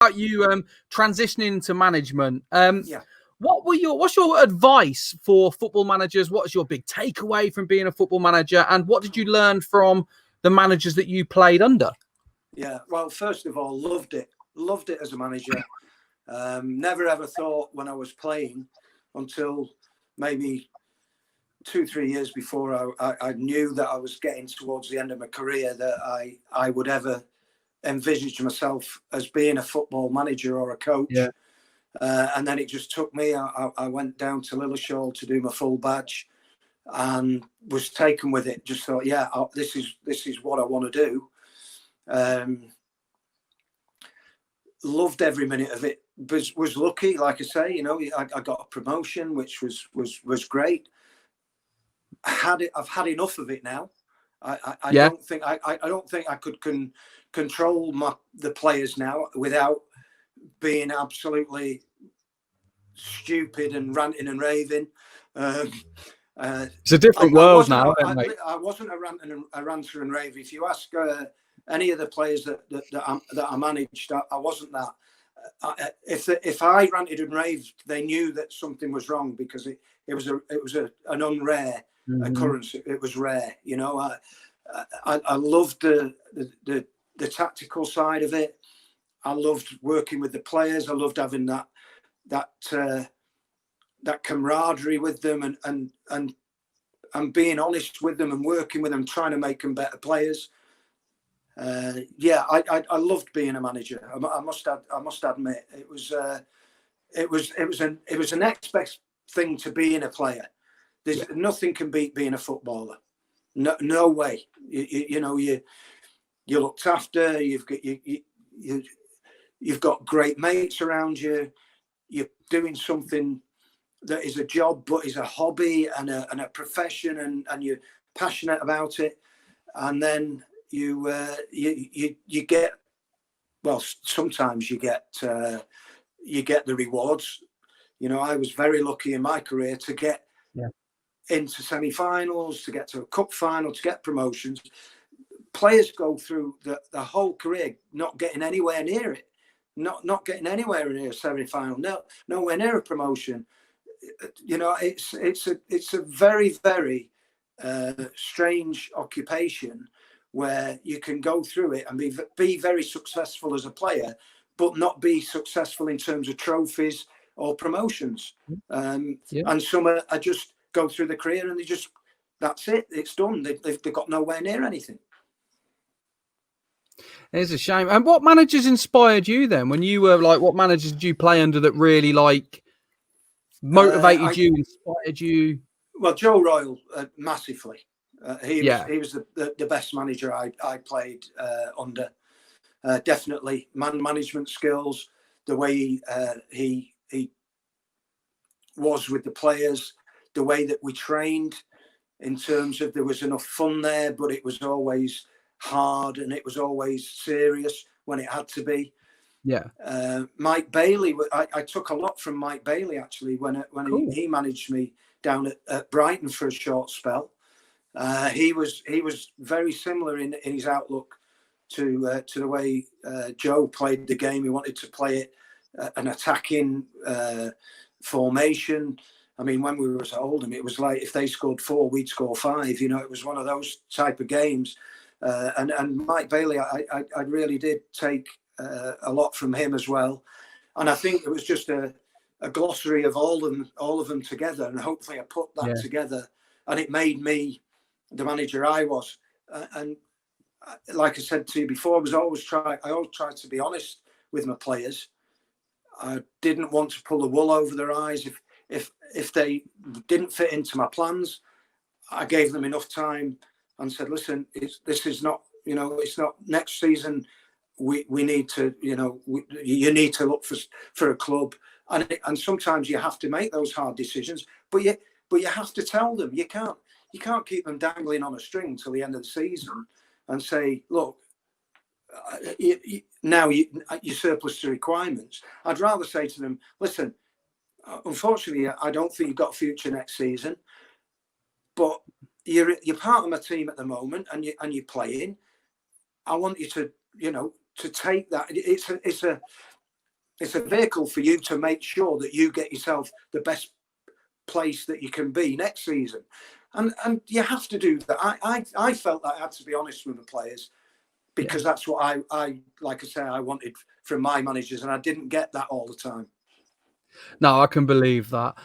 About you transitioning into management. Yeah. What's your advice for football managers? What's your big takeaway from being a football manager? And what did you learn from the managers that you played under? Yeah. Well, first of all, loved it. Loved it as a manager. Never ever thought when I was playing until maybe 2-3 years before I knew that I was getting towards the end of my career that I would ever envisage myself as being a football manager or a coach. Yeah. And then it just took me. I went down to Lilleshall to do my full badge, and was taken with it. Just thought, yeah, this is what I want to do. Loved every minute of it. Was lucky, like I say. You know, I got a promotion, which was great. I've had enough of it now. I don't think I could control the players now without being absolutely stupid and ranting and raving. It's a different world now. I wasn't a ranter and raver. If you ask any of the players that I managed, I wasn't that. If I ranted and raved, they knew that something was wrong, because it was an unrare occurrence. It was rare, you know. I loved the tactical side of it. I loved working with the players. I loved having that camaraderie with them, and being honest with them and working with them, trying to make them better players. I loved being a manager. I must admit, it was the next best thing to being a player. Nothing can beat being a footballer. No way. You know, you looked after. You've got great mates around you. You're doing something that is a job, but is a hobby and a profession, and you're passionate about it. And then you get, well, sometimes you get the rewards. You know, I was very lucky in my career to get into semi-finals, to get to a cup final, to get promotions. Players go through the whole career not getting anywhere near it, not getting anywhere near a semi-final, nowhere near a promotion. You know, it's a very, very strange occupation where you can go through it and be very successful as a player, but not be successful in terms of trophies or promotions. And some are just go through the career and that's it. It's done. They've got nowhere near anything. It's a shame. And what managers inspired you then? When you were what managers did you play under that really motivated you, inspired you? Well, Joe Royle, massively. He was the best manager I played under. Definitely management skills, the way he was with the players, the way that we trained, in terms of there was enough fun there, but it was always hard and it was always serious when it had to be. Mike Bailey, I took a lot from Mike Bailey actually when he managed me down at Brighton for a short spell. He was very similar in his outlook to the way Joe played the game. He wanted to play it an attacking formation. I mean, when we were at Oldham, it was like if they scored 4, we'd score 5. You know, it was one of those type of games. And Mike Bailey, I really did take a lot from him as well. And I think it was just a glossary of all of them together. And hopefully I put that together, and it made me the manager I was. And like I said to you before, I always tried to be honest with my players. I didn't want to pull the wool over their eyes. If they didn't fit into my plans, I gave them enough time and said, listen, this is not, you know, it's not next season. We need to, you know, you need to look for a club, and sometimes you have to make those hard decisions. But you have to tell them. You can't keep them dangling on a string till the end of the season and say, look, now you're surplus to requirements. I'd rather say to them, listen, unfortunately, I don't think you've got a future next season, but you're part of my team at the moment, and you're playing. I want you to, you know, to take that. It's a vehicle for you to make sure that you get yourself the best place that you can be next season. And you have to do that. I felt that I had to be honest with the players, because that's what I like I say, I wanted from my managers, and I didn't get that all the time. No, I can believe that.